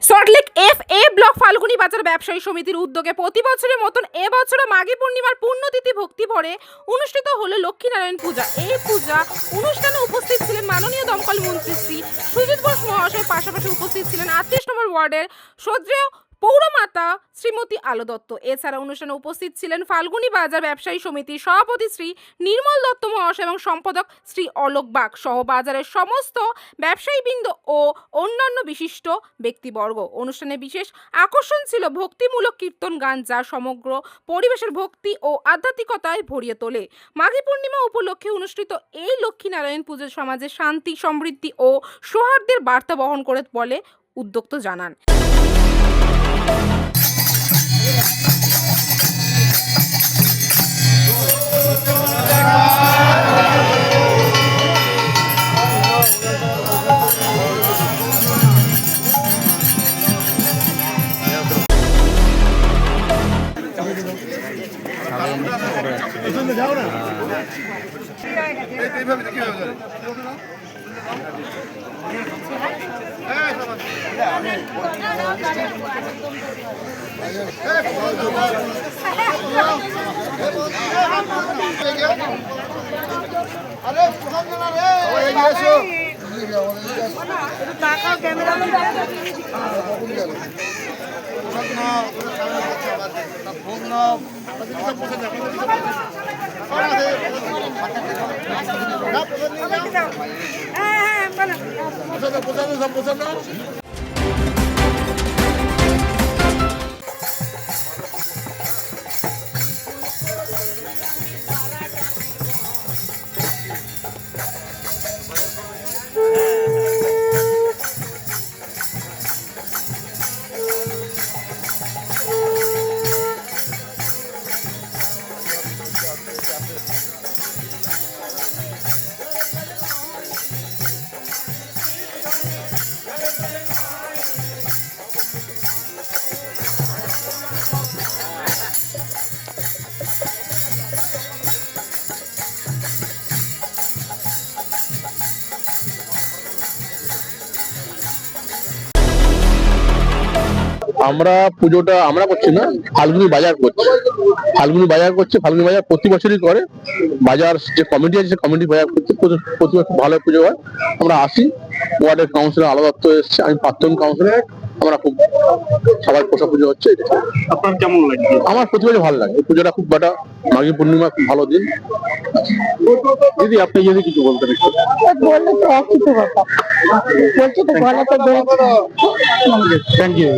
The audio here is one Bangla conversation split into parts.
সল্টলেক FA ব্লক ফাল্গুনী বাজার ব্যবসায়ী সমিতির উদ্যোগে প্রতি বছরের মতন এবছরও মাঘী পূর্ণিমার পুণ্যতিথি ভক্তি ভরে অনুষ্ঠিত হলো লক্ষ্মীনারায়ণ পূজা। এই পূজা অনুষ্ঠানে উপস্থিত ছিলেন মাননীয় দমকল মন্ত্রী শ্রী সুজিত বোস মহাশয়, পাশাপাশি উপস্থিত ছিলেন 38 নম্বর ওয়ার্ডের শ্রদ্ধেয় পৌরমাতা শ্রীমতী আলো দত্ত। এছাড়া অনুষ্ঠানে উপস্থিত ছিলেন ফাল্গুনী বাজার ব্যবসায়ী সমিতির সভাপতি শ্রী নির্মল দত্ত মহাশয় এবং সম্পাদক শ্রী অলোক বাগ সহ বাজারের সমস্ত ব্যবসায়ীবৃন্দ ও অন্যান্য বিশিষ্ট ব্যক্তিবর্গ। অনুষ্ঠানে বিশেষ আকর্ষণ ছিল ভক্তিমূলক কীর্তন গান, যা সমগ্র পরিবেশের ভক্তি ও আধ্যাত্মিকতায় ভরিয়ে তোলে। মাঘী পূর্ণিমা উপলক্ষে অনুষ্ঠিত এই লক্ষ্মীনারায়ণ পুজো সমাজে শান্তি, সমৃদ্ধি ও সৌহার্দ্যের বার্তা বহন করে বলে উদ্যোক্তা জানান। আমরা পুজোটা আমরা করছি না, ফাল্গুনী বাজার করছে। ফাল্গুনী বাজার প্রতি বছরই করে। বাজার যে কমিটি আছে, সে কমিটি বাজার করছে, প্রতি বছর ভালো পুজো হয়। আমরা আসি, ওয়ার্ডের কাউন্সিলর আলো দত্ত এসছে, আমি প্রাক্তন কাউন্সিলর। আমরা খুব সবাই পোষা পুজো হচ্ছে। আপনার কেমন লাগে? আমার প্রতি বছর ভালো লাগে। এই পুজোটা খুব একটা মাঘী পূর্ণিমা খুব ভালো দিন। দিদি, আপনি যদি কিছু বলতেন একটু। বললে তো একই তো কথা বলছে, তো বলা তো থ্যাংক ইউ।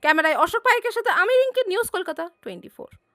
ক্যামেরায় অশোক পাইকের সাথে আমি রিঙ্কি, নিউজ কলকাতা 24।